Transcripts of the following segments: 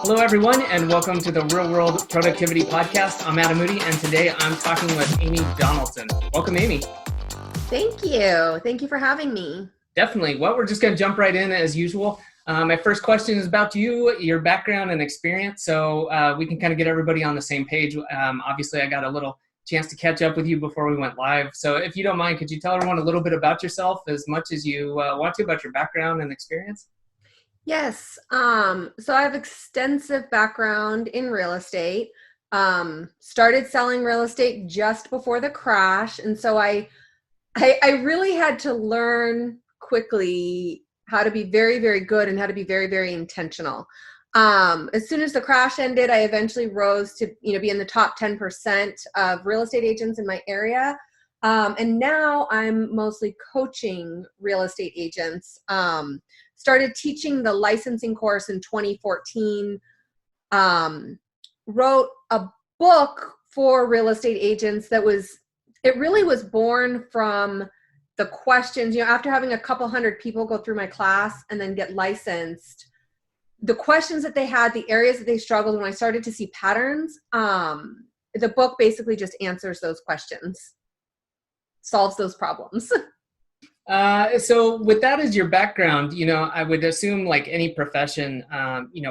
Hello, everyone, and welcome to the Real World Productivity Podcast. I'm Adam Moody, and today I'm talking with Amy Donaldson. Welcome, Amy. Thank you. Thank you for having me. Definitely. Well, we're just going to jump right in as usual. My first question is about you, your background and experience, so we can kind of get everybody on the same page. Obviously, I got a little chance to catch up with you before we went live. So if you don't mind, could you tell everyone a little bit about yourself as much as you want to about your background and experience? Yes. So I have extensive background in real estate. Started selling real estate just before the crash. And so I really had to learn quickly how to be very, very good and how to be very, very intentional. As soon as the crash ended, I eventually rose to, be in the top 10% of real estate agents in my area. And now I'm mostly coaching real estate agents. Started teaching the licensing course in 2014, wrote a book for real estate agents it really was born from the questions, after having a couple hundred people go through my class and then get licensed, the questions that they had, the areas that they struggled, when I started to see patterns, the book basically just answers those questions, solves those problems. So with that as your background, I would assume like any profession,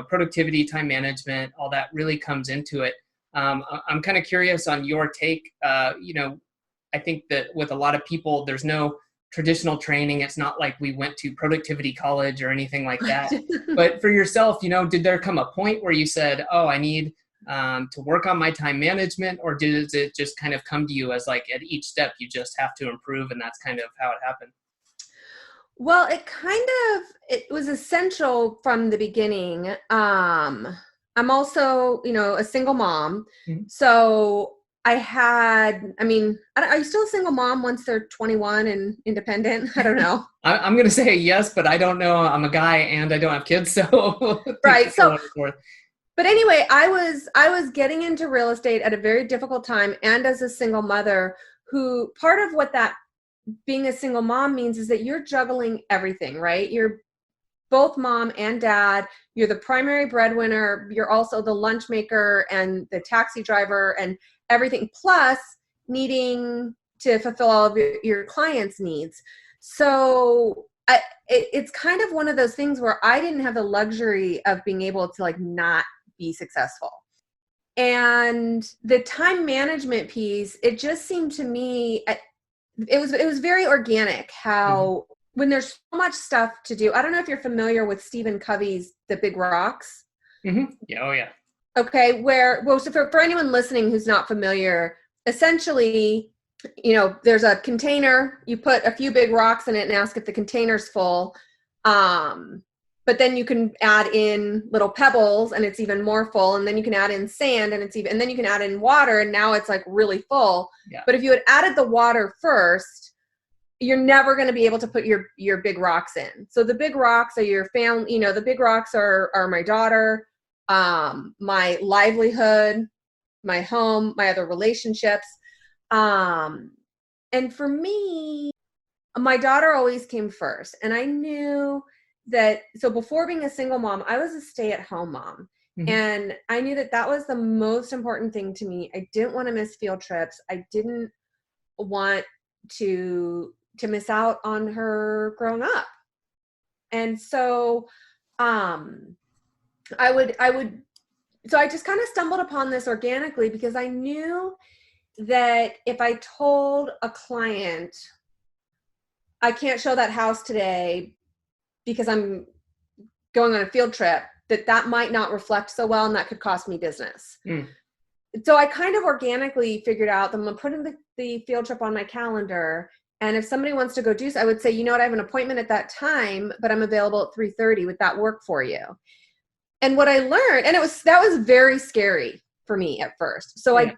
productivity, time management, all that really comes into it. I'm kind of curious on your take. I think that with a lot of people, there's no traditional training. It's not like we went to productivity college or anything like that. But for yourself, did there come a point where you said, oh, I need to work on my time management, or does it just kind of come to you as like at each step you just have to improve, and that's kind of how it happened? Well, it was essential from the beginning. I'm also, a single mom. Mm-hmm. So are you still a single mom once they're 21 and independent? I don't know. I'm going to say yes, but I don't know. I'm a guy and I don't have kids. So right. So, but anyway, I was getting into real estate at a very difficult time, and as a single mother, who part of what that being a single mom means is that you're juggling everything, right? You're both mom and dad. You're the primary breadwinner. You're also the lunch maker and the taxi driver and everything, plus needing to fulfill all of your clients' needs. So it's kind of one of those things where I didn't have the luxury of being able to like not be successful. And the time management piece, it just seemed to me, it was very organic how when there's so much stuff to do. I don't know if you're familiar with Stephen Covey's The Big Rocks. Mm-hmm. Yeah. Oh yeah. Okay. So for anyone listening who's not familiar, essentially, there's a container, you put a few big rocks in it and ask if the container's full. But then you can add in little pebbles and it's even more full. And then you can add in sand and and then you can add in water and now it's like really full. Yeah. But if you had added the water first, you're never going to be able to put your big rocks in. So the big rocks are your family, the big rocks are my daughter, my livelihood, my home, my other relationships. And for me, my daughter always came first. And I knew that, so before being a single mom, I was a stay-at-home mom. Mm-hmm. And I knew that was the most important thing to me. I didn't want to miss field trips. I didn't want to miss out on her growing up. And so I just kind of stumbled upon this organically because I knew that if I told a client, I can't show that house today because I'm going on a field trip, that might not reflect so well and that could cost me business. Mm. So I kind of organically figured out that I'm going to put in the field trip on my calendar. And if somebody wants to go do so, I would say, I have an appointment at that time, but I'm available at 3:30. Would that work for you? And what I learned, and that was very scary for me at first. So yeah.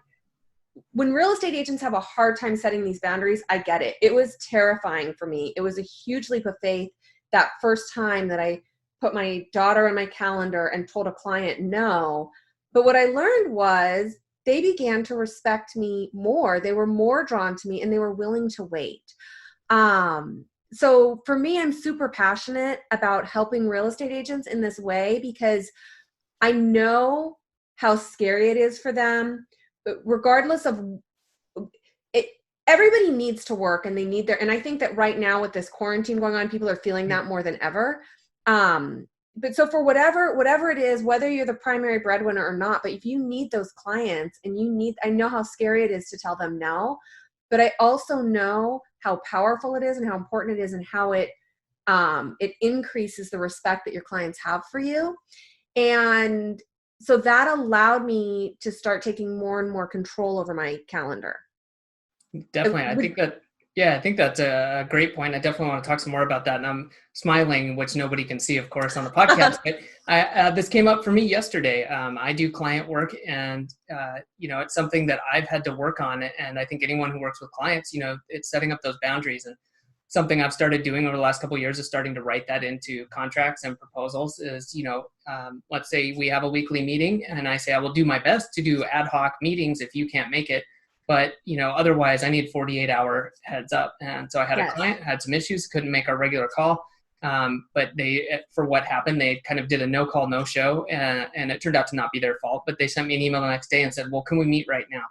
When real estate agents have a hard time setting these boundaries, I get it. It was terrifying for me. It was a huge leap of faith that first time that I put my daughter on my calendar and told a client no. But what I learned was they began to respect me more. They were more drawn to me and they were willing to wait. So for me, I'm super passionate about helping real estate agents in this way because I know how scary it is for them, but regardless of it, everybody needs to work and they need and I think that right now with this quarantine going on, people are feeling that more than ever. But so for whatever it is, whether you're the primary breadwinner or not, but if you need those clients and I know how scary it is to tell them no, but I also know how powerful it is and how important it is and how it increases the respect that your clients have for you. And so that allowed me to start taking more and more control over my calendar. Definitely. I think that's a great point. I definitely want to talk some more about that. And I'm smiling, which nobody can see, of course, on the podcast. But this came up for me yesterday. I do client work, and it's something that I've had to work on. And I think anyone who works with clients, it's setting up those boundaries. And something I've started doing over the last couple of years is starting to write that into contracts and proposals. Is let's say we have a weekly meeting, and I say I will do my best to do ad hoc meetings if you can't make it. But, otherwise I need 48-hour heads up. And so I had a client, had some issues, couldn't make our regular call. But for what happened, they kind of did a no call, no show. And it turned out to not be their fault. But they sent me an email the next day and said, well, can we meet right now?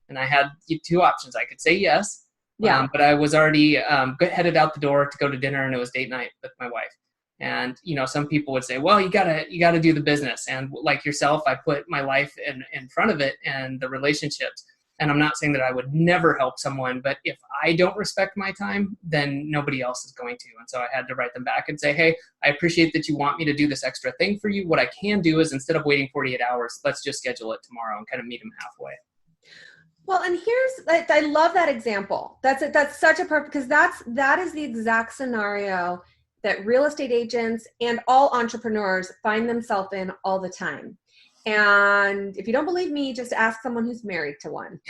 And I had two options. I could say yes. But I was already headed out the door to go to dinner, and it was date night with my wife. And, some people would say, well, you gotta do the business. And like yourself, I put my life in front of it and the relationships. And I'm not saying that I would never help someone, but if I don't respect my time, then nobody else is going to. And so I had to write them back and say, hey, I appreciate that you want me to do this extra thing for you. What I can do is, instead of waiting 48 hours, let's just schedule it tomorrow and kind of meet them halfway. Well, and I love that example. That's such a perfect, because that is the exact scenario that real estate agents and all entrepreneurs find themselves in all the time. And if you don't believe me, just ask someone who's married to one.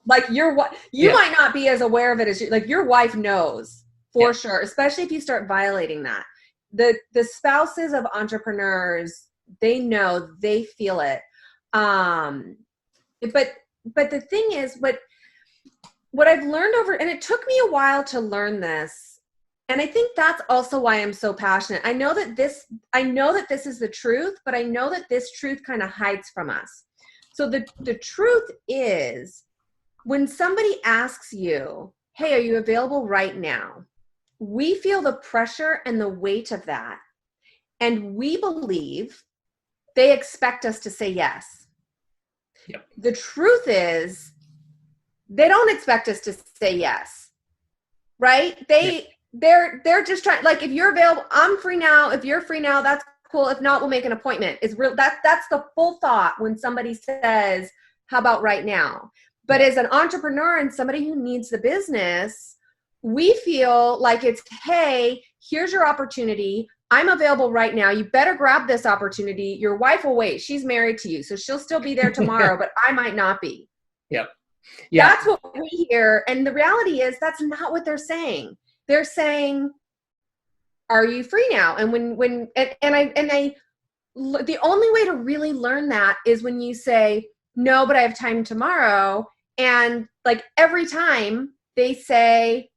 Like you might not be as aware of it as your wife knows for sure, especially if you start violating that. The spouses of entrepreneurs, they know, they feel it. But the thing is, what I've learned and it took me a while to learn this. And I think that's also why I'm so passionate. I know that this is the truth, but I know that this truth kind of hides from us. So the truth is, when somebody asks you, hey, are you available right now? We feel the pressure and the weight of that. And we believe they expect us to say yes. Yep. The truth is, they don't expect us to say yes, right? They're just trying, like, if you're available, I'm free now. If you're free now, that's cool. If not, we'll make an appointment. That's the full thought when somebody says, how about right now? But as an entrepreneur and somebody who needs the business, we feel like it's, hey, here's your opportunity. I'm available right now. You better grab this opportunity. Your wife will wait. She's married to you, so she'll still be there tomorrow, but I might not be. Yep. Yeah. That's what we hear. And the reality is, that's not what they're saying. They're saying, are you free now? And the only way to really learn that is when you say, no, but I have time tomorrow. And like every time they say,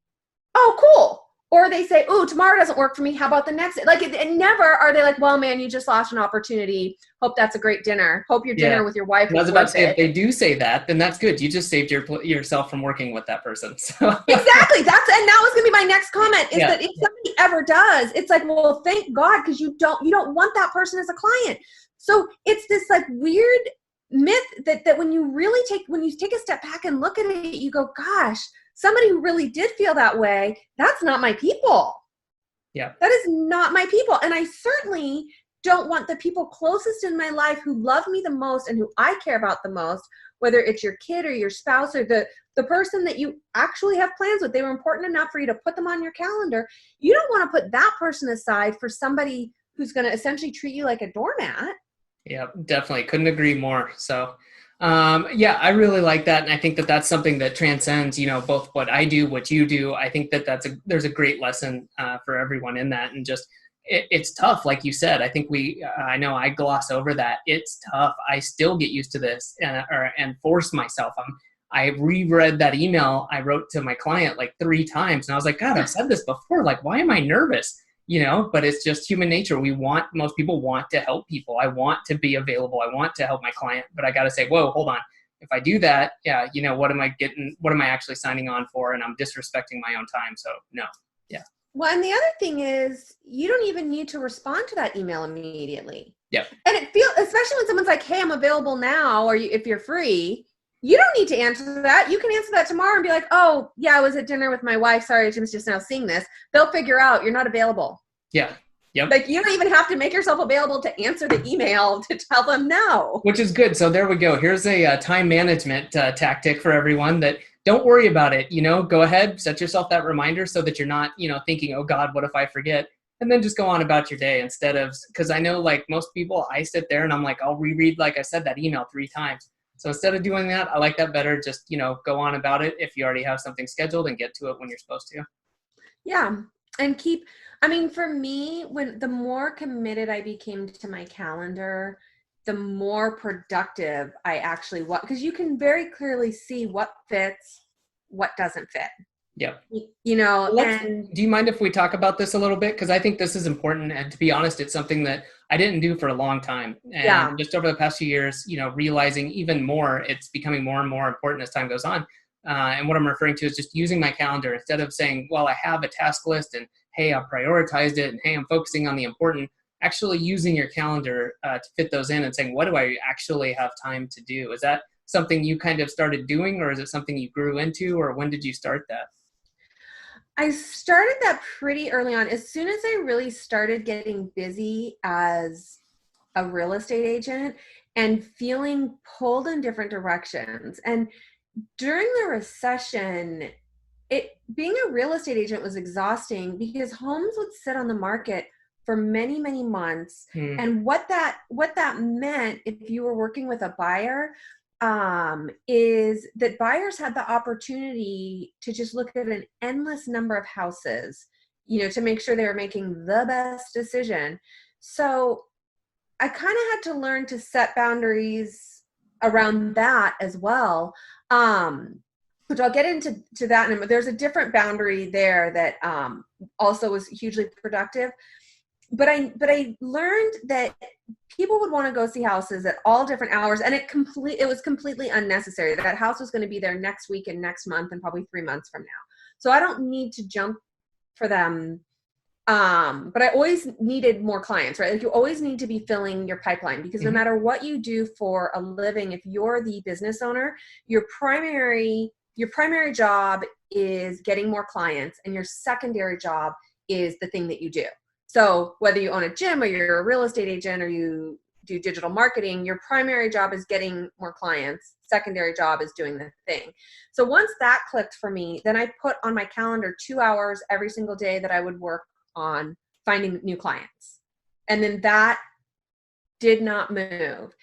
oh, cool. Or they say, oh, tomorrow doesn't work for me. How about the next day? Like, and never are they like, well, man, you just lost an opportunity. Hope that's a great dinner. Hope your dinner with your wife. I was about to say, if they do say that, then that's good. You just saved yourself from working with that person. So. Exactly. And that was going to be my next comment, is that if somebody ever does, it's like, well, thank God, because you don't want that person as a client. So it's this like weird myth that when you take a step back and look at it, you go, gosh, somebody who really did feel that way, that's not my people. Yeah. That is not my people. And I certainly don't want the people closest in my life who love me the most and who I care about the most, whether it's your kid or your spouse or the person that you actually have plans with. They were important enough for you to put them on your calendar. You don't want to put that person aside for somebody who's going to essentially treat you like a doormat. Yeah, definitely. Couldn't agree more. So I really like that. And I think that that's something that transcends, both what I do, what you do. I think that there's a great lesson for everyone in that. And just, it's tough. Like you said, I think I know I gloss over that. It's tough. I still get used to this and force myself. I reread that email I wrote to my client like 3 times. And I was like, God, I've said this before. Like, why am I nervous? but it's just human nature. Most people want to help people. I want to be available. I want to help my client, but I got to say, whoa, hold on. If I do that, yeah, what am I getting? What am I actually signing on for? And I'm disrespecting my own time. So no. Yeah. Well, and the other thing is you don't even need to respond to that email immediately. Yeah. And it feels, especially when someone's like, hey, I'm available now, or if you're free, you don't need to answer that. You can answer that tomorrow and be like, oh, yeah, I was at dinner with my wife. Sorry, Jim's just now seeing this. They'll figure out you're not available. Yeah. Yep. Like you don't even have to make yourself available to answer the email to tell them no. Which is good. So there we go. Here's a time management tactic for everyone that don't worry about it. Go ahead, set yourself that reminder so that you're not, thinking, oh God, what if I forget? And then just go on about your day instead of, because I know like most people, I sit there and I'm like, I'll reread, like I said, that email 3 times. So instead of doing that, I like that better. Just, go on about it if you already have something scheduled and get to it when you're supposed to. Yeah. And for me, the more committed I became to my calendar, the more productive I actually was, because you can very clearly see what fits, what doesn't fit. Yep. And do you mind if we talk about this a little bit? Because I think this is important. And to be honest, it's something that I didn't do for a long time. And just over the past few years, realizing even more, it's becoming more and more important as time goes on. And what I'm referring to is just using my calendar instead of saying, well, I have a task list and hey, I've prioritized it and hey, I'm focusing on the important. Actually using your calendar to fit those in and saying, what do I actually have time to do? Is that something you kind of started doing, or is it something you grew into, or when did you start that? I started that pretty early on. As soon as I really started getting busy as a real estate agent and feeling pulled in different directions. And during the recession, being a real estate agent was exhausting because homes would sit on the market for many, many months. And what that meant, if you were working with a buyer, is that buyers had the opportunity to just look at an endless number of houses, to make sure they were making the best decision. So I kind of had to learn to set boundaries around that as well. Which I'll get into that. And there's a different boundary there that also was hugely productive. But I learned that people would want to go see houses at all different hours, and it was completely unnecessary. That house was going to be there next week and next month and probably 3 months from now. So I don't need to jump for them. But I always needed more clients, right? Like you always need to be filling your pipeline because no matter what you do for a living, if you're the business owner, your primary job is getting more clients, and your secondary job is the thing that you do. So whether you own a gym or you're a real estate agent or you do digital marketing, your primary job is getting more clients. Secondary job is doing the thing. So once that clicked for me, then I put on my calendar 2 hours every single day that I would work on finding new clients. And then that did not move.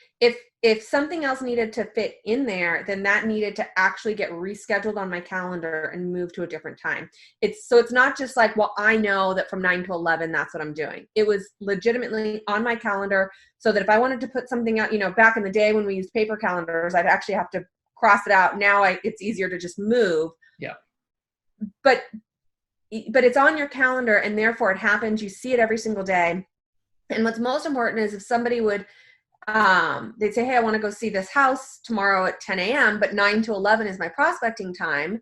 If something else needed to fit in there, then that needed to actually get rescheduled on my calendar and move to a different time. It's not just like, well, I know that from 9 to 11, that's what I'm doing. It was legitimately on my calendar so that if I wanted to put something out, back in the day when we used paper calendars, I'd actually have to cross it out. Now it's easier to just move. Yeah. But it's on your calendar, and therefore it happens. You see it every single day. And what's most important is if somebody would, they'd say, hey, I want to go see this house tomorrow at 10 a.m., but 9 to 11 is my prospecting time.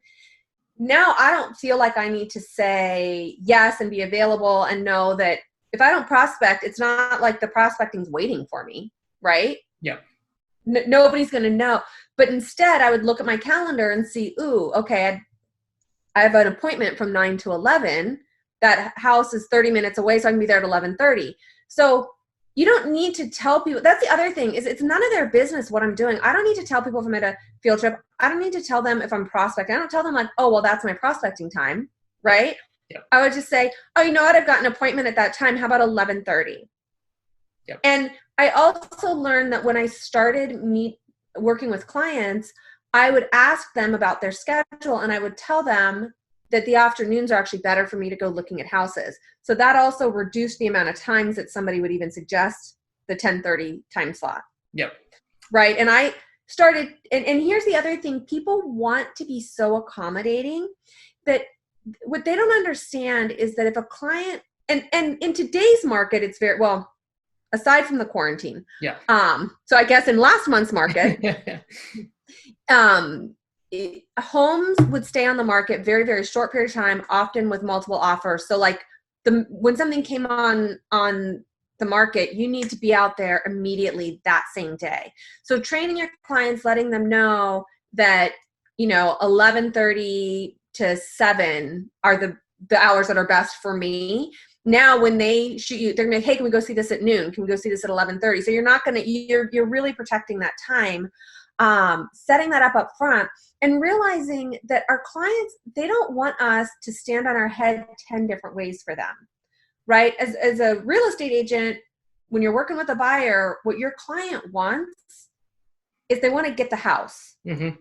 Now I don't feel like I need to say yes and be available and know that if I don't prospect, it's not like the prospecting's waiting for me, right? Yeah. Nobody's going to know. But instead, I would look at my calendar and see, ooh, okay, I have an appointment from 9 to 11. That house is 30 minutes away, so I can be there at 11:30. So you don't need to tell people. That's the other thing, is it's none of their business what I'm doing. I don't need to tell people if I'm at a field trip. I don't need to tell them if I'm prospecting. I don't tell them like, oh, well, that's my prospecting time, right? Yep. I would just say, oh, you know what? I've got an appointment at that time. How about 11:30? Yep. And I also learned that when I started working with clients, I would ask them about their schedule, and I would tell them that the afternoons are actually better for me to go looking at houses. So that also reduced the amount of times that somebody would even suggest the 10:30 time slot. Yep. Right. And I started, and here's the other thing, people want to be so accommodating that what they don't understand is that if a client and in today's market, it's very, well, aside from the quarantine. Yeah. So I guess in last month's market, homes would stay on the market very, very short period of time, often with multiple offers. So like when something came on the market, you need to be out there immediately that same day. So training your clients, letting them know that, 11:30 to 7 are the hours that are best for me. Now, when they shoot you, they're gonna, hey, can we go see this at noon? Can we go see this at 11:30? So you're really protecting that time, setting that up front, and realizing that our clients, they don't want us to stand on our head 10 different ways for them, right? As a real estate agent, when you're working with a buyer, what your client wants is they want to get the house. Mm-hmm.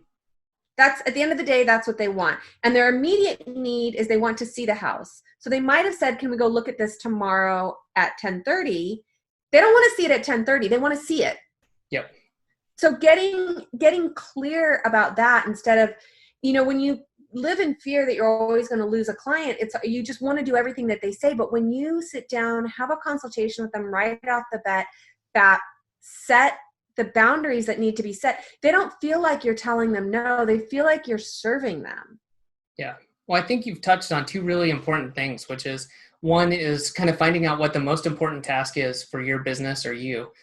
That's, at the end of the day, that's what they want. And their immediate need is they want to see the house. So they might have said, can we go look at this tomorrow at 10:30? They don't want to see it at 10:30. They want to see it. Yep. So getting clear about that, instead of, when you live in fear that you're always going to lose a client, you just want to do everything that they say. But when you sit down, have a consultation with them right off the bat, that set the boundaries that need to be set, they don't feel like you're telling them no. They feel like you're serving them. Yeah. Well, I think you've touched on two really important things, which is, one is kind of finding out what the most important task is for your business or you,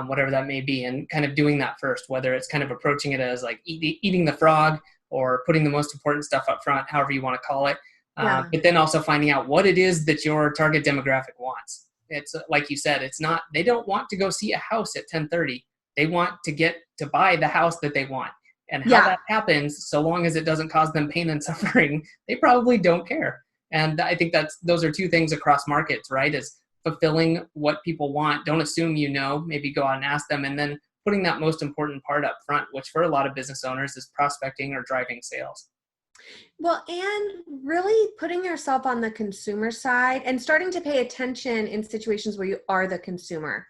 whatever that may be, and kind of doing that first, whether it's kind of approaching it as like eating the frog or putting the most important stuff up front, however you want to call it. Yeah. But then also finding out what it is that your target demographic wants. It's like you said, they don't want to go see a house at 10:30. They want to get to buy the house that they want. And how that happens, so long as it doesn't cause them pain and suffering, they probably don't care. And I think those are two things across markets, right? Is fulfilling what people want. Don't assume maybe go out and ask them, and then putting that most important part up front, which for a lot of business owners is prospecting or driving sales. Well, and really putting yourself on the consumer side and starting to pay attention in situations where you are the consumer.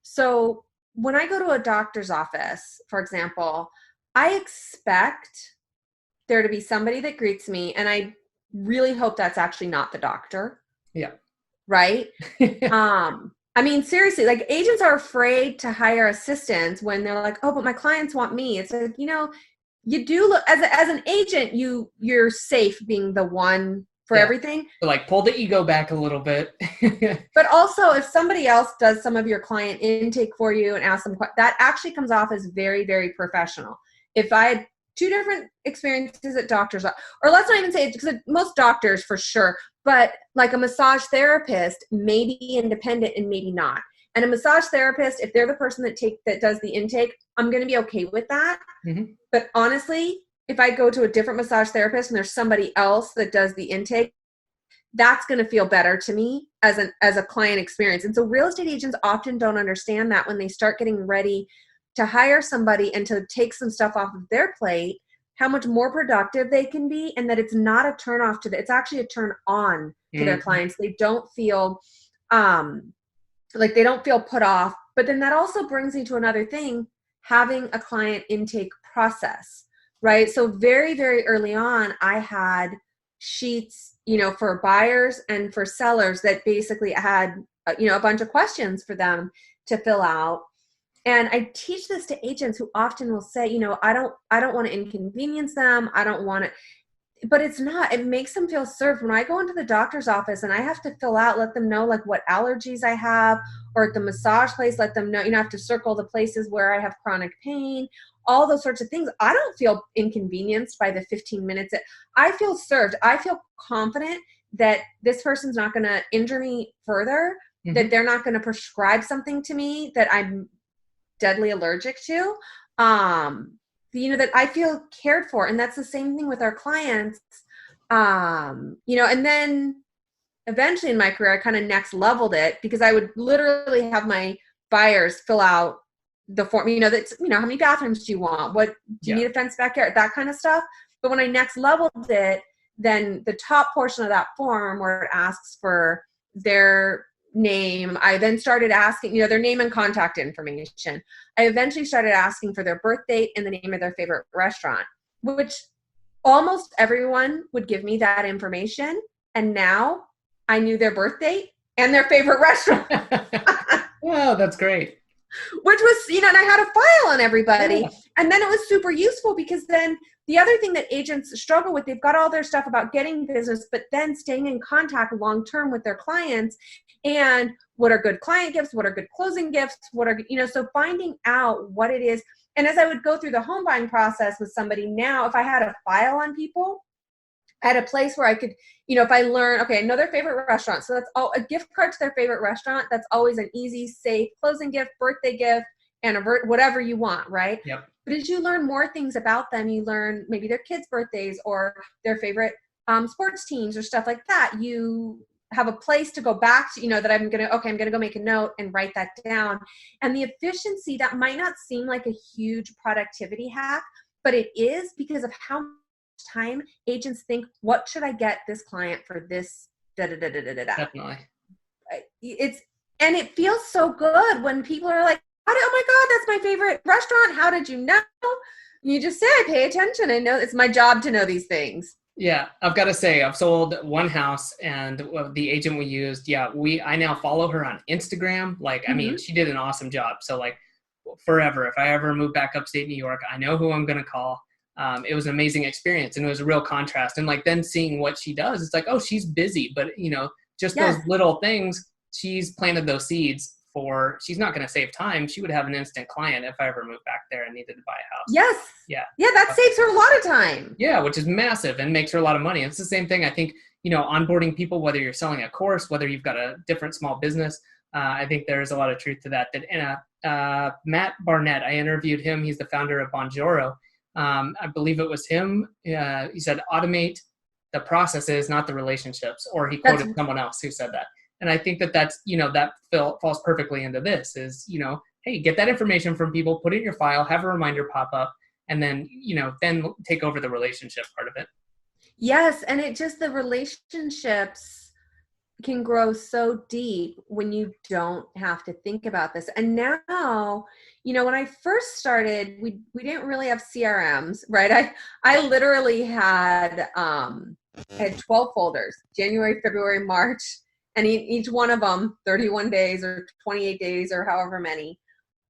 So when I go to a doctor's office, for example, I expect there to be somebody that greets me, and I really hope that's actually not the doctor. Yeah. Right? I mean, seriously, like, agents are afraid to hire assistants when they're like, oh, but my clients want me. It's like, you do look as an agent, you're safe being the one for everything. So like pull the ego back a little bit. But also, if somebody else does some of your client intake for you and asks them, that actually comes off as very, very professional. If I had two different experiences at doctors, or let's not even say it, because most doctors for sure, but like a massage therapist may be independent and maybe not. And a massage therapist, if they're the person that does the intake, I'm going to be okay with that. Mm-hmm. But honestly, if I go to a different massage therapist and there's somebody else that does the intake, that's going to feel better to me as a client experience. And so real estate agents often don't understand that when they start getting ready to hire somebody and to take some stuff off of their plate, how much more productive they can be, and that it's not a turn off it's actually a turn on to their clients. They don't feel like they don't feel put off. But then that also brings me to another thing, having a client intake process, right? So very, very early on, I had sheets, for buyers and for sellers that basically had, a bunch of questions for them to fill out. And I teach this to agents who often will say, I don't want to inconvenience them. I don't want to, but it makes them feel served. When I go into the doctor's office and I have to fill out, let them know like what allergies I have, or at the massage place, let them know, I have to circle the places where I have chronic pain, all those sorts of things. I don't feel inconvenienced by the 15 minutes. I feel served. I feel confident that this person's not going to injure me further, mm-hmm. that they're not going to prescribe something to me that I'm deadly allergic to, that I feel cared for. And that's the same thing with our clients. And then eventually in my career, I kind of next leveled it, because I would literally have my buyers fill out the form, that's, how many bathrooms do you want? What do you need a fenced backyard? That kind of stuff. But when I next leveled it, then the top portion of that form where it asks for their name, I then started asking, their name and contact information. I eventually started asking for their birth date and the name of their favorite restaurant, which almost everyone would give me that information. And now I knew their birth date and their favorite restaurant. Wow, that's great. Which was, and I had a file on everybody. Yeah. And then it was super useful because then the other thing that agents struggle with, they've got all their stuff about getting business, but then staying in contact long-term with their clients, and what are good client gifts? What are good closing gifts? What are, so finding out what it is. And as I would go through the home buying process with somebody now, if I had a file on people, I had a place where I could, if I learn, okay, I know their favorite restaurant. So that's all, a gift card to their favorite restaurant. That's always an easy, safe closing gift, birthday gift, and whatever you want, right? Yep. But as you learn more things about them, you learn maybe their kids' birthdays or their favorite sports teams or stuff like that. You have a place to go back to, that I'm going to go make a note and write that down. And the efficiency, that might not seem like a huge productivity hack, but it is, because of how time agents think, what should I get this client for this Definitely. And it feels so good when people are like, oh my God, that's my favorite restaurant. How did you know? You just say, I pay attention. I know it's my job to know these things. Yeah, I've got to say, I've sold one house, and the agent we used, I now follow her on Instagram. Like, I mean, she did an awesome job. So like forever, if I ever move back upstate New York, I know who I'm going to call. It was an amazing experience, and it was a real contrast. And like then seeing what she does, it's like, oh, she's busy, but just those little things, she's planted those seeds for, she's not going to save time. She would have an instant client if I ever moved back there and needed to buy a house. Yes. Yeah. Yeah. That saves her a lot of time. Yeah. Which is massive and makes her a lot of money. It's the same thing. I think, onboarding people, whether you're selling a course, whether you've got a different small business, I think there's a lot of truth to that. And Matt Barnett, I interviewed him. He's the founder of Bonjoro. I believe it was him. He said, automate the processes, not the relationships, or he quoted someone else who said that. And I think that's, that falls perfectly into this is, hey, get that information from people, put it in your file, have a reminder pop up, and then, then take over the relationship part of it. Yes. And the relationships can grow so deep when you don't have to think about this. And now, when I first started, we didn't really have CRMs, right? I literally had 12 folders, January, February, March, and each one of them 31 days or 28 days or however many.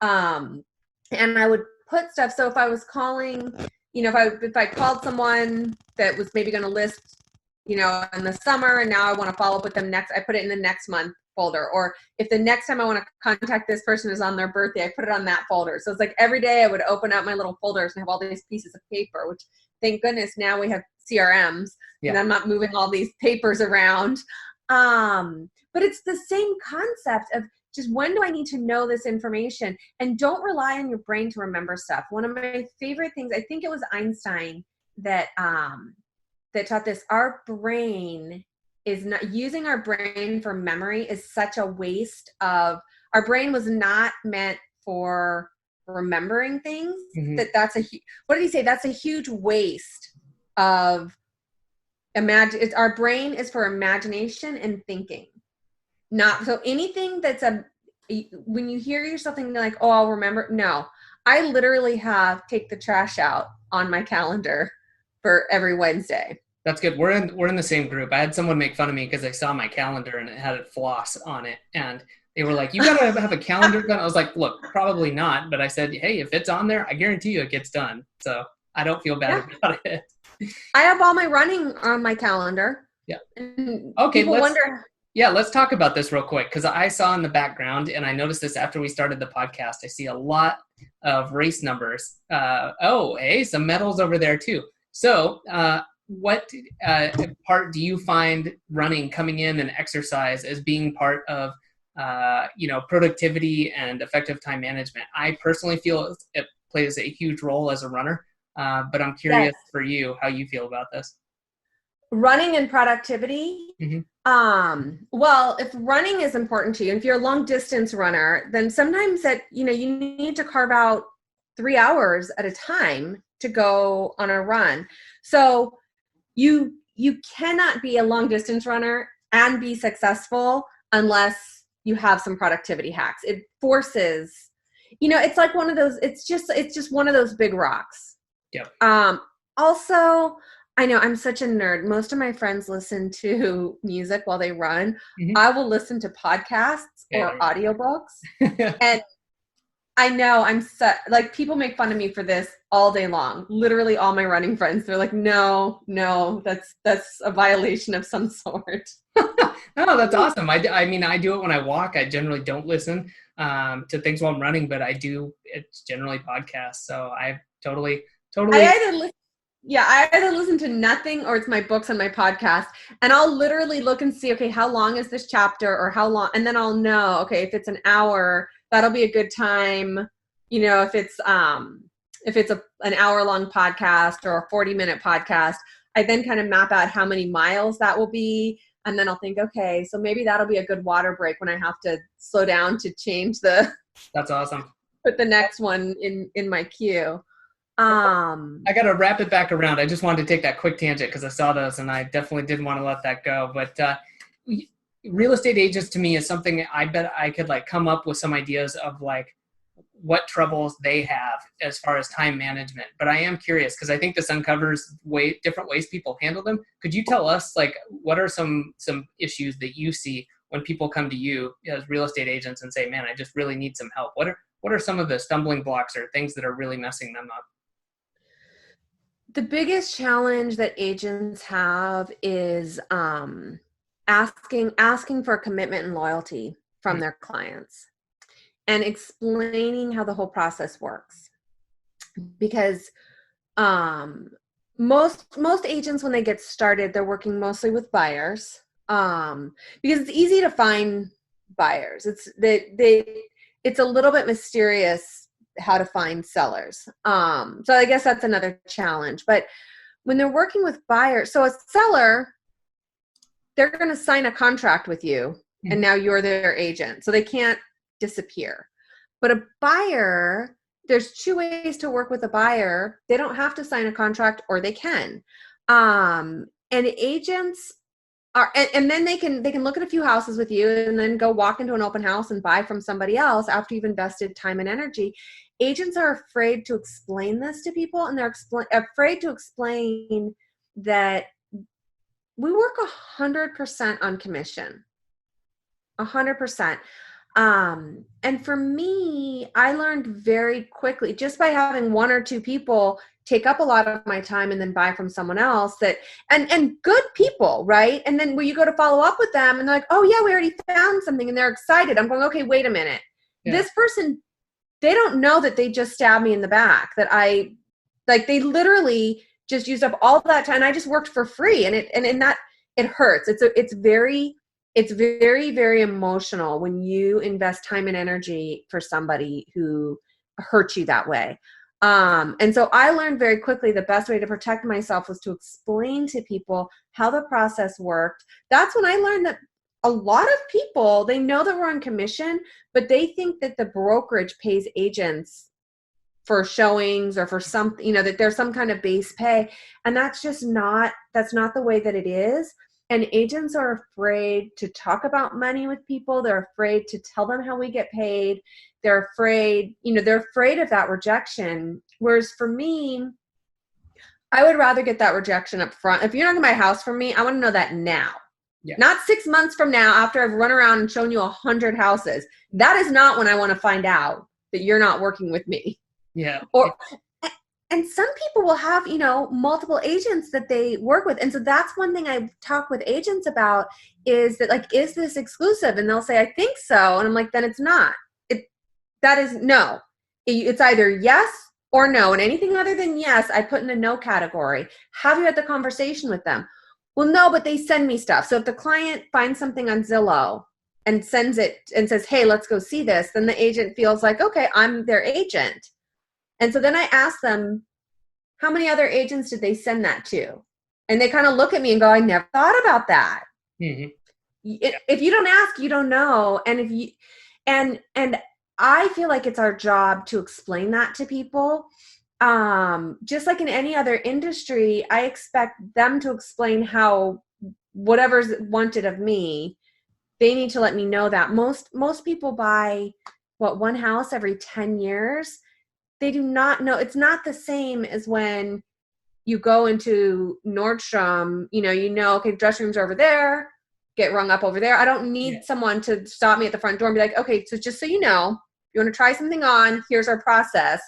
And I would put stuff. So if I was calling, if I called someone that was maybe going to list, in the summer, and now I want to follow up with them next, I put it in the next month folder. Or if the next time I want to contact this person is on their birthday, I put it on that folder. So it's like every day I would open up my little folders and have all these pieces of paper, which thank goodness now we have CRMs and I'm not moving all these papers around. But it's the same concept of just, when do I need to know this information? And don't rely on your brain to remember stuff. One of my favorite things, I think it was Einstein that taught this. Our brain is not, using our brain for memory is such a waste of, our brain was not meant for remembering things. That's what did he say? That's a huge waste of our brain is for imagination and thinking. Not so anything that's when you hear yourself thinking like, oh, I'll remember. No, I literally take the trash out on my calendar for every Wednesday. That's good. We're in the same group. I had someone make fun of me because they saw my calendar and it had a floss on it. And they were like, you got to have a calendar done. I was like, look, probably not. But I said, hey, if it's on there, I guarantee you it gets done. So I don't feel bad about it. I have all my running on my calendar. Yeah. Okay. Let's talk about this real quick, because I saw in the background, and I noticed this after we started the podcast, I see a lot of race numbers. Some medals over there too. So what part do you find running, coming in, and exercise as being part of productivity and effective time management? I personally feel it plays a huge role as a runner, but I'm curious for you how you feel about this. Running and productivity. Well, if running is important to you, and if you're a long distance runner, then sometimes that, you need to carve out 3 hours at a time to go on a run. So you cannot be a long distance runner and be successful unless you have some productivity hacks. It forces, it's like one of those, it's just one of those big rocks. Yep. Also, I know I'm such a nerd. Most of my friends listen to music while they run. Hmm. I will listen to podcasts Yeah. or audiobooks. Yeah. And I know I'm like people make fun of me for this all day long. Literally all my running friends, they're like, no, no, that's a violation of some sort. No, that's awesome. I mean, I do it when I walk. I generally don't listen to things while I'm running, but I do. It's generally podcasts. So I totally, I totally. either listen, yeah, I either listen to nothing or it's my books and my podcast. And I'll literally look and see, okay, how long is this chapter or how long? And then I'll know, okay, if it's an hour, that'll be a good time. You know, if it's an hour long podcast or a 40-minute podcast, I then kind of map out how many miles that will be. And then I'll think, okay, so maybe that'll be a good water break when I have to slow down to change That's awesome. put the next one in my queue. I got to wrap it back around. I just wanted to take that quick tangent because I saw those and I definitely didn't want to let that go. But real estate agents to me is something I bet I could like come up with some ideas of like what troubles they have as far as time management. But I am curious because I think this uncovers different ways people handle them. Could you tell us like what are some issues that you see when people come to you as real estate agents and say, man, I just really need some help? What are some of the stumbling blocks or things that are really messing them up? The biggest challenge that agents have is asking for commitment and loyalty from their clients and explaining how the whole process works. Because most agents, when they get started, they're working mostly with buyers because it's easy to find buyers. It's a little bit mysterious how to find sellers. So I guess that's another challenge. But when they're working with buyers, so a seller, they're going to sign a contract with you and now you're their agent. So they can't disappear. But a buyer, there's two ways to work with a buyer. They don't have to sign a contract or they can. And agents are, and then they can look at a few houses with you and then go walk into an open house and buy from somebody else after you've invested time and energy. Agents are afraid to explain this to people, and they're afraid to explain that we work 100% on commission, 100%. And for me, I learned very quickly just by having one or two people take up a lot of my time and then buy from someone else that, and good people, right? And then when you go to follow up with them and they're like, oh yeah, we already found something, and they're excited. I'm going, okay, wait a minute. Yeah. This person, they don't know that they just stabbed me in the back, that they literally just used up all that time. I just worked for free, and it hurts. It's very, very emotional when you invest time and energy for somebody who hurts you that way. And so I learned very quickly the best way to protect myself was to explain to people how the process worked. That's when I learned that a lot of people, they know that we're on commission, but they think that the brokerage pays agents for showings or for something, that there's some kind of base pay. And that's not the way that it is. And agents are afraid to talk about money with people. They're afraid to tell them how we get paid. They're afraid of that rejection. Whereas for me, I would rather get that rejection up front. If you're not going to buy a house from me, I want to know that now. Yeah. Not 6 months from now after I've run around and shown you 100 houses. That is not when I want to find out that you're not working with me. Yeah. And some people will have, multiple agents that they work with. And so that's one thing I talk with agents about is that, like, is this exclusive? And they'll say, I think so. And I'm like, then it's not. That is no. It's either yes or no. And anything other than yes, I put in the no category. Have you had the conversation with them? Well, no, but they send me stuff. So if the client finds something on Zillow and sends it and says, hey, let's go see this, then the agent feels like, okay, I'm their agent. And so then I ask them, how many other agents did they send that to? And they kind of look at me and go, I never thought about that. Mm-hmm. If you don't ask, you don't know. And and I feel like it's our job to explain that to people. Just like in any other industry, I expect them to explain how whatever's wanted of me, they need to let me know that. Most people buy one house every 10 years. They do not know. It's not the same as when you go into Nordstrom, okay, dressing rooms are over there, get rung up over there. I don't need someone to stop me at the front door and be like, okay, so just so you know, if you want to try something on, here's our process.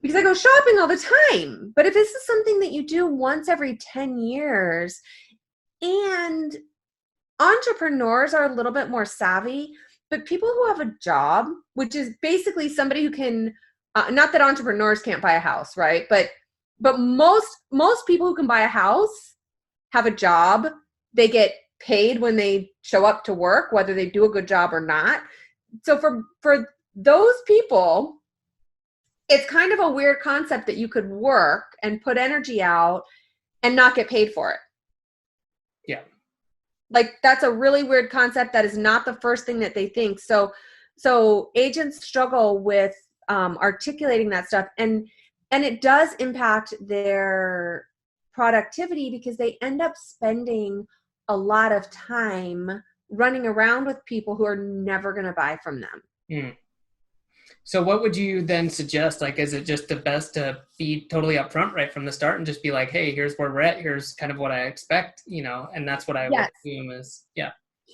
Because I go shopping all the time. But if this is something that you do once every 10 years, and entrepreneurs are a little bit more savvy, but people who have a job, which is basically somebody who can, not that entrepreneurs can't buy a house, right? But most people who can buy a house have a job. They get paid when they show up to work, whether they do a good job or not. So for those people, it's kind of a weird concept that you could work and put energy out and not get paid for it. Yeah. Like, that's a really weird concept. That is not the first thing that they think. So agents struggle with articulating that stuff, and it does impact their productivity because they end up spending a lot of time running around with people who are never going to buy from them. Mm. So what would you then suggest? Like, is it just the best to be totally upfront right from the start and just be like, hey, here's where we're at. Here's kind of what I expect, and that's what I would assume is, yeah.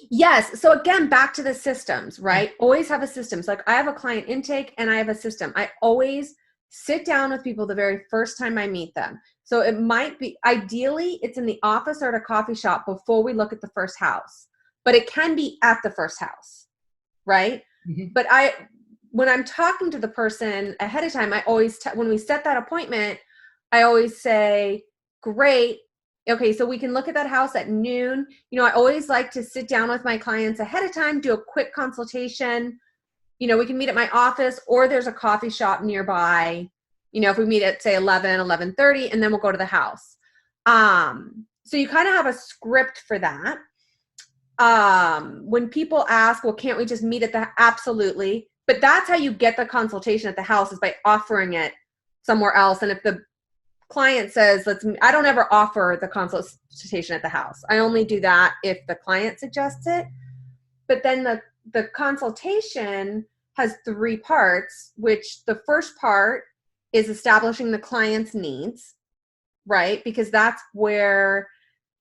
Yes. So again, back to the systems, right? Always have a system. So like, I have a client intake and I have a system. I always sit down with people the very first time I meet them. So it might be, ideally, it's in the office or at a coffee shop before we look at the first house, but it can be at the first house, right? Mm-hmm. But when I'm talking to the person ahead of time, I always, when we set that appointment, I always say, great. Okay, so we can look at that house at noon. I always like to sit down with my clients ahead of time, do a quick consultation. We can meet at my office, or there's a coffee shop nearby. If we meet at, say, 11:30, and then we'll go to the house. So you kind of have a script for that. When people ask, well, can't we just meet at the, absolutely. But that's how you get the consultation at the house, is by offering it somewhere else. And if the client says, I don't ever offer the consultation at the house. I only do that if the client suggests it. But then the consultation has 3 parts, which the first part is establishing the client's needs, right? Because that's where,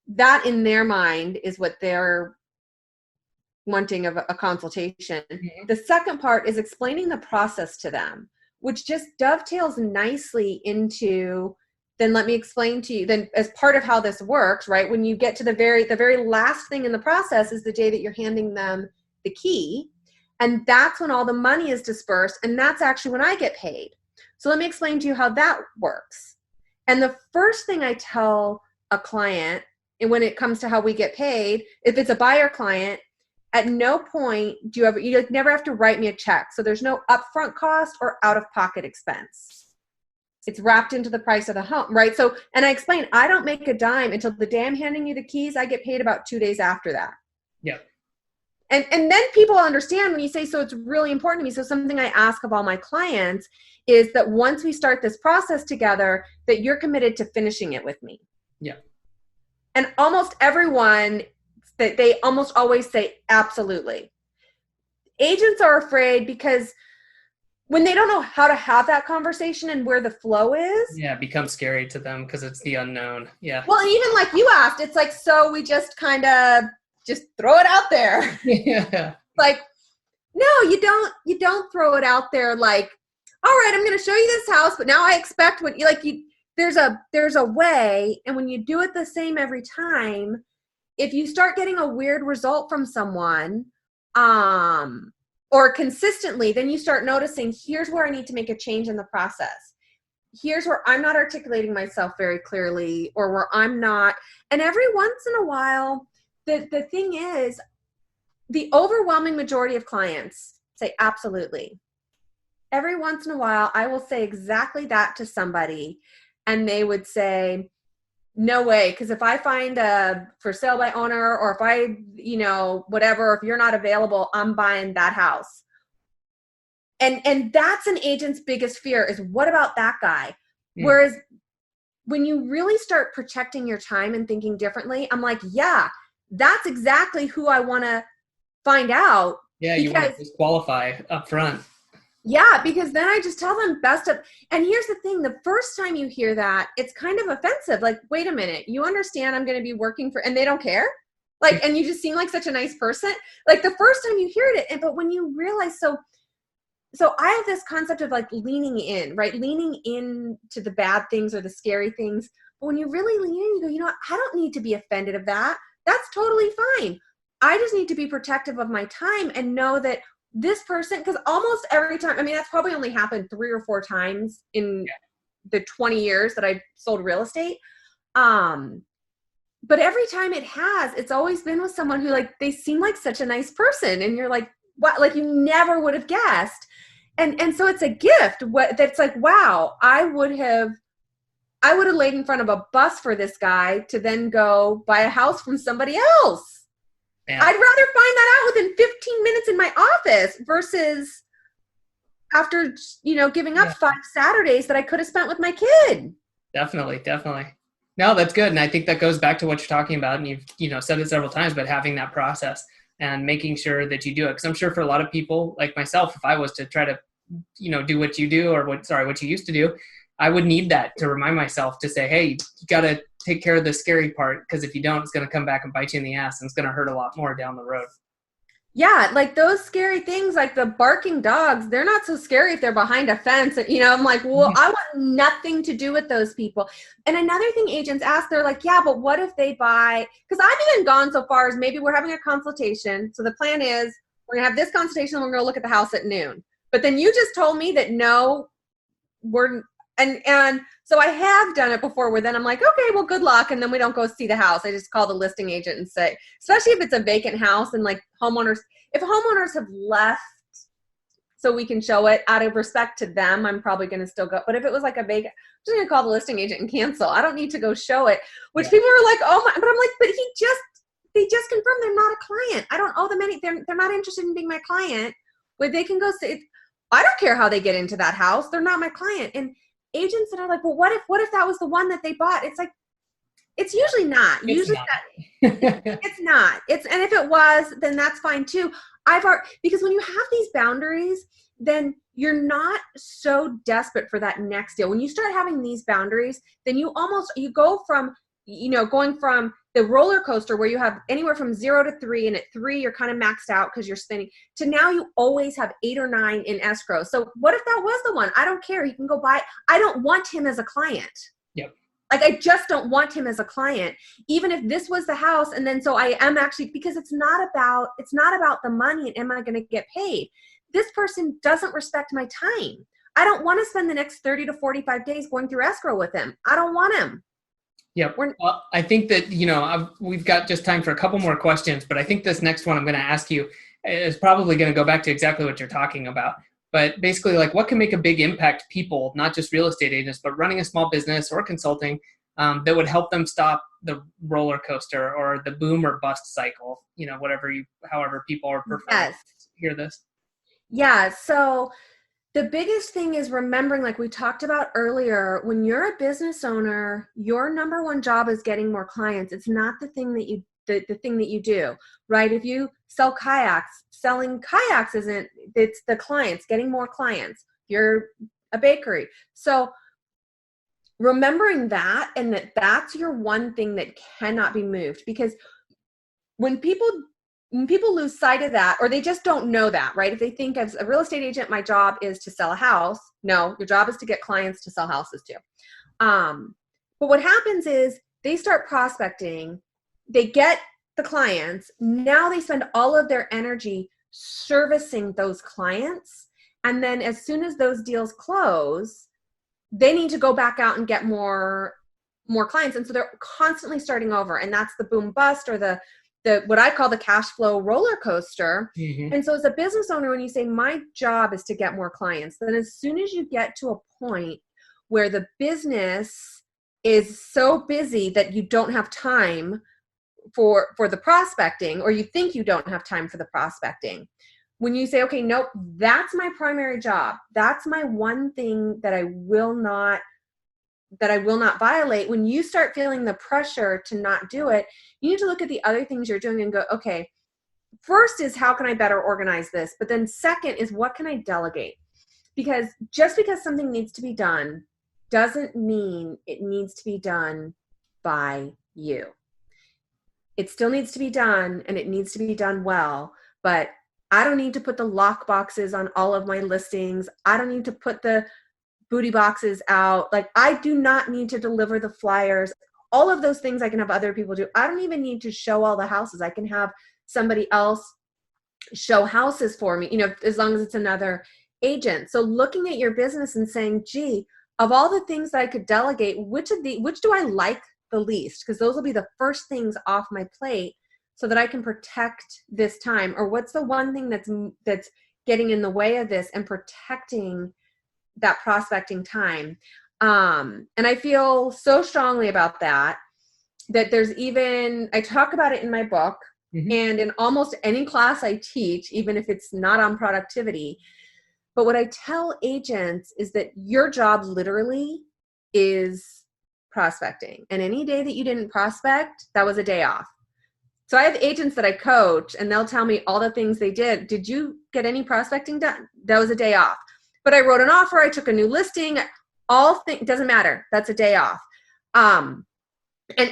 that in their mind is what they're wanting of a consultation. Mm-hmm. The second part is explaining the process to them, which just dovetails nicely into, then let me explain to you, then as part of how this works, right? When you get to the very last thing in the process is the day that you're handing them the key. And that's when all the money is dispersed. And that's actually when I get paid. So let me explain to you how that works. And the first thing I tell a client, and when it comes to how we get paid, if it's a buyer client, at no point do you never have to write me a check. So there's no upfront cost or out-of-pocket expense. It's wrapped into the price of the home, right? So, and I explain, I don't make a dime until the day I'm handing you the keys. I get paid about 2 days after that. Yeah. And then people understand when you say, so it's really important to me. So something I ask of all my clients is that once we start this process together, that you're committed to finishing it with me. Yeah. And almost everyone, that they almost always say, absolutely. Agents are afraid because when they don't know how to have that conversation and where the flow is. Yeah, it becomes scary to them because it's the unknown. Yeah. Well, even like you asked, it's like, so we just kind of just throw it out there. Yeah. Like, no, you don't throw it out there like, all right, I'm going to show you this house, but now I expect there's a way. And when you do it the same every time, if you start getting a weird result from someone, or consistently, then you start noticing, here's where I need to make a change in the process. Here's where I'm not articulating myself very clearly, or where I'm not. And every once in a while, the thing is, the overwhelming majority of clients say absolutely. Every once in a while, I will say exactly that to somebody, and they would say, no way, because if I find a for sale by owner, or if I, whatever, if you're not available, I'm buying that house. And that's an agent's biggest fear is, what about that guy? Mm. Whereas when you really start protecting your time and thinking differently, I'm like, yeah, that's exactly who I want to find out. Yeah, you want to disqualify up front. Yeah, because then I just tell them best of, and here's the thing, the first time you hear that, it's kind of offensive. Like, wait a minute, you understand I'm going to be working for, and they don't care? Like, and you just seem like such a nice person. Like the first time you hear it, and but when you realize, so I have this concept of like leaning in, right? Leaning in to the bad things or the scary things. But when you really lean in, you go, you know what? I don't need to be offended of that. That's totally fine. I just need to be protective of my time and know that this person, because almost every time, I mean, that's probably only happened 3 or 4 times in the 20 years that I've sold real estate. But every time it has, it's always been with someone who like, they seem like such a nice person. And you're like, what? Like you never would have guessed. And so it's a gift that's like, wow, I would have laid in front of a bus for this guy to then go buy a house from somebody else. Yeah. I'd rather find that out within 15 minutes in my office versus after, giving up 5 Saturdays that I could have spent with my kid. Definitely. No, that's good. And I think that goes back to what you're talking about. And you've, said it several times, but having that process and making sure that you do it. Because I'm sure for a lot of people like myself, if I was to try to, do what you do or what you used to do, I would need that to remind myself to say, hey, you got to take care of the scary part. Because if you don't, it's going to come back and bite you in the ass and it's going to hurt a lot more down the road. Yeah, like those scary things, like the barking dogs, they're not so scary if they're behind a fence. I'm like, well, I want nothing to do with those people. And another thing agents ask, they're like, yeah, but what if they buy, because I've even gone so far as maybe we're having a consultation. So the plan is we're going to have this consultation and we're going to look at the house at noon. But then you just told me that no, and so I have done it before where then I'm like, okay, well, good luck. And then we don't go see the house. I just call the listing agent and say, especially if it's a vacant house and like if homeowners have left so we can show it out of respect to them, I'm probably going to still go. But if it was like a vacant, I'm just going to call the listing agent and cancel. I don't need to go show it, which people are like, oh my, but I'm like, but they just confirmed they're not a client. I don't owe them they're not interested in being my client. Where they can go say, I don't care how they get into that house. They're not my client. And agents that are like, well, what if that was the one that they bought? It's like, it's usually not. It's not. And if it was, then that's fine too. Because when you have these boundaries, then you're not so desperate for that next deal. When you start having these boundaries, then you go from, going from the roller coaster where you have anywhere from 0 to 3, and at 3 you're kind of maxed out because you're spending, to now you always have 8 or 9 in escrow. So what if that was the one? I don't care. He can go buy. I don't want him as a client. Yep. Like I just don't want him as a client, even if this was the house. And then so I am actually, because it's not about the money and am I going to get paid? This person doesn't respect my time. I don't want to spend the next 30 to 45 days going through escrow with him. I don't want him. Yeah. Well, I think that, we've got just time for a couple more questions, but I think this next one I'm going to ask you is probably going to go back to exactly what you're talking about. But basically, like, what can make a big impact people, not just real estate agents, but running a small business or consulting, that would help them stop the roller coaster or the boom or bust cycle, however people are preferring to hear this. Yeah. So the biggest thing is remembering, like we talked about earlier, when you're a business owner, your number one job is getting more clients. It's not the thing that you do, right? If you sell kayaks, selling kayaks it's the clients, getting more clients. You're a bakery. So remembering that, and that's your one thing that cannot be moved, because when people lose sight of that, or they just don't know that, right? If they think as a real estate agent, my job is to sell a house. No, your job is to get clients to sell houses too. But what happens is they start prospecting, they get the clients. Now they spend all of their energy servicing those clients. And then as soon as those deals close, they need to go back out and get more clients. And so they're constantly starting over. And that's the boom bust, or the what I call the cash flow roller coaster. Mm-hmm. And so as a business owner, when you say my job is to get more clients, then as soon as you get to a point where the business is so busy that you don't have time for the prospecting, or you think you don't have time for the prospecting, when you say, okay, nope, that's my primary job, that's my one thing that I will not violate. When you start feeling the pressure to not do it, you need to look at the other things you're doing and go, okay, first is how can I better organize this? But then second is what can I delegate? because just because something needs to be done doesn't mean it needs to be done by you. It still needs to be done, and it needs to be done well, but I don't need to put the lock boxes on all of my listings. I don't need to put the booty boxes out. Like, I do not need to deliver the flyers. All of those things I can have other people do. I don't even need to show all the houses. I can have somebody else show houses for me, as long as it's another agent. So looking at your business and saying, gee, of all the things that I could delegate, which do I like the least? Because those will be the first things off my plate so that I can protect this time. Or what's the one thing that's getting in the way of this and protecting that prospecting time? And I feel so strongly about that there's I talk about it in my book, and in almost any class I teach, even if it's not on productivity. But what I tell agents is that your job literally is prospecting. And any day that you didn't prospect, that was a day off. So I have agents that I coach, and they'll tell me all the things they did. Did you get any prospecting done? That was a day off. But I wrote an offer. I took a new listing. Doesn't matter. That's a day off. And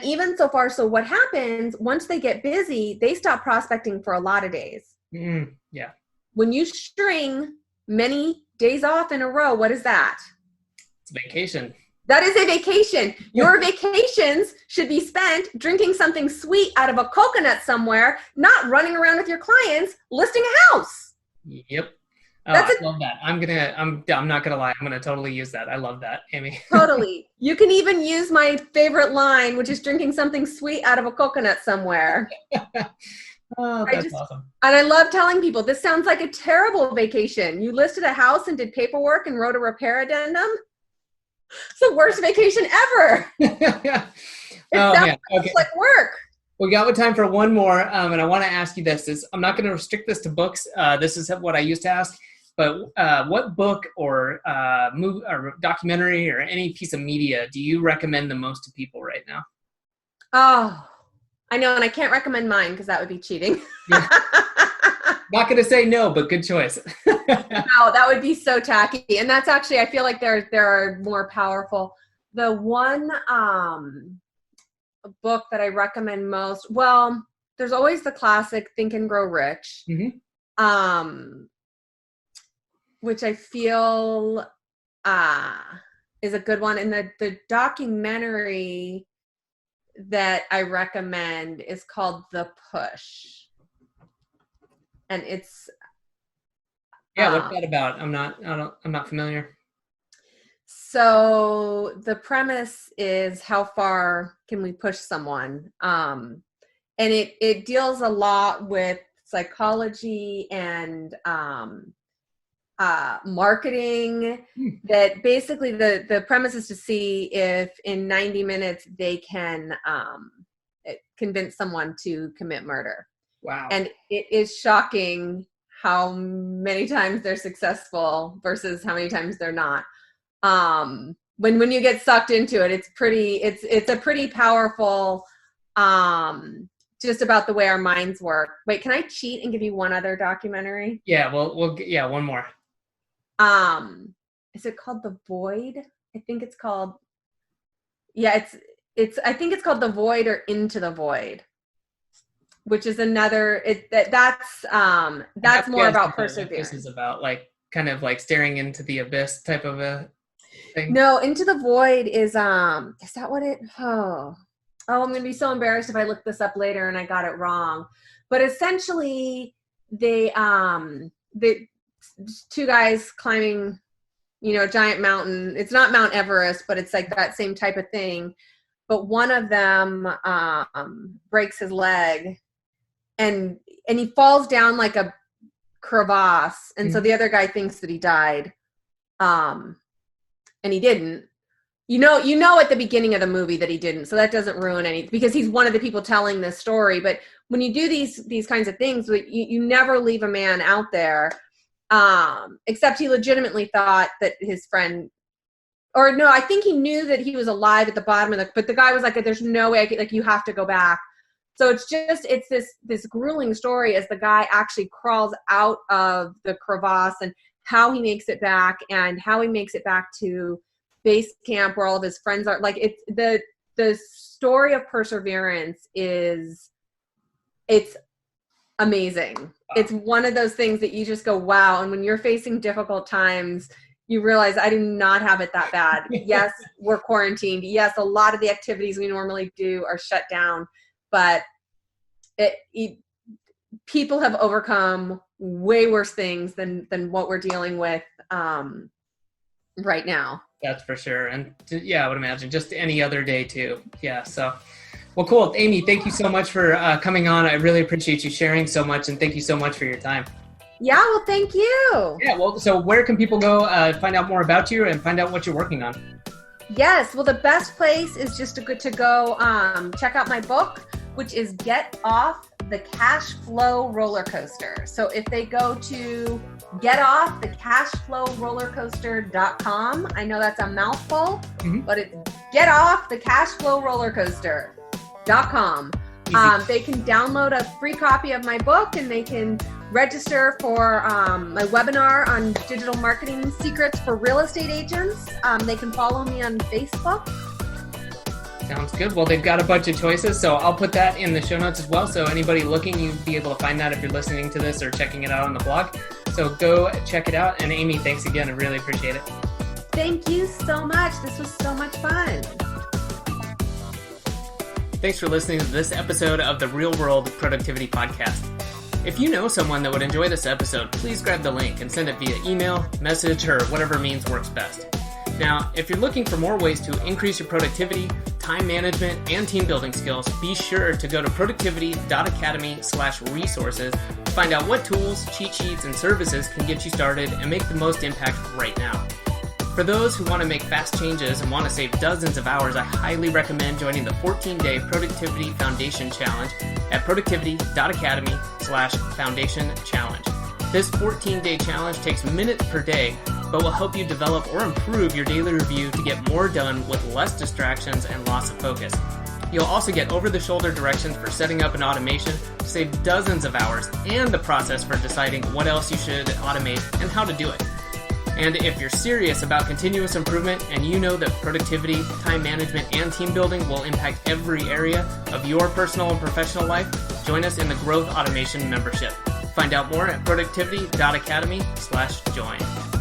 even so far, so what happens once they get busy, they stop prospecting for a lot of days. Yeah. When you string many days off in a row, what is that? It's a vacation. That is a vacation. Your vacations should be spent drinking something sweet out of a coconut somewhere, not running around with your clients listing a house. Yep. I love that. I'm not gonna lie. I'm gonna totally use that. I love that, Amy. Totally. You can even use my favorite line, which is drinking something sweet out of a coconut somewhere. Oh, that's awesome. And I love telling people, this sounds like a terrible vacation. You listed a house and did paperwork and wrote a repair addendum. It's the worst vacation ever. It sounds like work. We got time for one more, and I want to ask you this. I'm not going to restrict this to books. This is what I used to ask. But what book or movie or documentary or any piece of media do you recommend the most to people right now? Oh, I know, and I can't recommend mine because that would be cheating. Yeah. Not going to say no, but good choice. No, that would be so tacky. And that's actually, I feel like there are more powerful. The one book that I recommend most, well, there's always the classic Think and Grow Rich, which I feel is a good one. And the documentary that I recommend is called The Push. And it's what's that about? I'm not familiar. So the premise is, how far can we push someone? And it deals a lot with psychology and marketing. That basically the premise is to see if in 90 minutes they can convince someone to commit murder. Wow. And it is shocking how many times they're successful versus how many times they're not. When you get sucked into it, it's a pretty powerful, just about the way our minds work. Wait, can I cheat and give you one other documentary? Yeah, one more. Is it called The Void? I think it's called, I think it's called The Void or Into the Void, which is another, that's more about perseverance. This is about kind of staring into the abyss type of a thing. No, Into the Void is that what it, I'm going to be so embarrassed if I look this up later and I got it wrong. But essentially the two guys climbing, a giant mountain. It's not Mount Everest, but it's like that same type of thing. But one of them breaks his leg and he falls down like a crevasse. And so the other guy thinks that he died. And he didn't. You know at the beginning of the movie that he didn't, so that doesn't ruin anything because he's one of the people telling this story. But when you do these kinds of things, you never leave a man out there, except he legitimately thought that his friend, or no, I think he knew that he was alive at the bottom of but the guy was like, "There's no way, you have to go back." So it's this grueling story as the guy actually crawls out of the crevasse and how he makes it back and how he makes it back to base camp where all of his friends are. Like, it's the story of perseverance it's amazing. It's one of those things that you just go, wow. And when you're facing difficult times, you realize I do not have it that bad. Yes, we're quarantined. Yes, a lot of the activities we normally do are shut down, but people have overcome way worse things than what we're dealing with right now. That's for sure. And yeah, I would imagine just any other day too. Yeah. So, well, cool. Amy, thank you so much for coming on. I really appreciate you sharing so much, and thank you so much for your time. Yeah, well, thank you. Yeah, well, so where can people go find out more about you and find out what you're working on? Yes, well, the best place is just to go check out my book, which is Get Off the Cash Flow Roller Coaster. So if they go to getoffthecashflowrollercoaster.com, I know that's a mouthful, but it's getoffthecashflowrollercoaster.com. They can download a free copy of my book, and they can register for my webinar on digital marketing secrets for real estate agents. They can follow me on Facebook. Sounds good. Well, they've got a bunch of choices, so I'll put that in the show notes as well. So anybody looking, you'd be able to find that if you're listening to this or checking it out on the blog. So go check it out. And Amy, thanks again. I really appreciate it. Thank you so much. This was so much fun. Thanks for listening to this episode of the Real World Productivity Podcast. If you know someone that would enjoy this episode, please grab the link and send it via email, message, or whatever means works best. Now, if you're looking for more ways to increase your productivity, time management, and team building skills, be sure to go to productivity.academy/resources to find out what tools, cheat sheets, and services can get you started and make the most impact right now. For those who want to make fast changes and want to save dozens of hours, I highly recommend joining the 14-day Productivity Foundation Challenge at productivity.academy/foundation challenge. This 14-day challenge takes minutes per day, but will help you develop or improve your daily review to get more done with less distractions and loss of focus. You'll also get over-the-shoulder directions for setting up an automation to save dozens of hours, and the process for deciding what else you should automate and how to do it. And if you're serious about continuous improvement and you know that productivity, time management, and team building will impact every area of your personal and professional life, join us in the Growth Automation membership. Find out more at productivity.academy/join.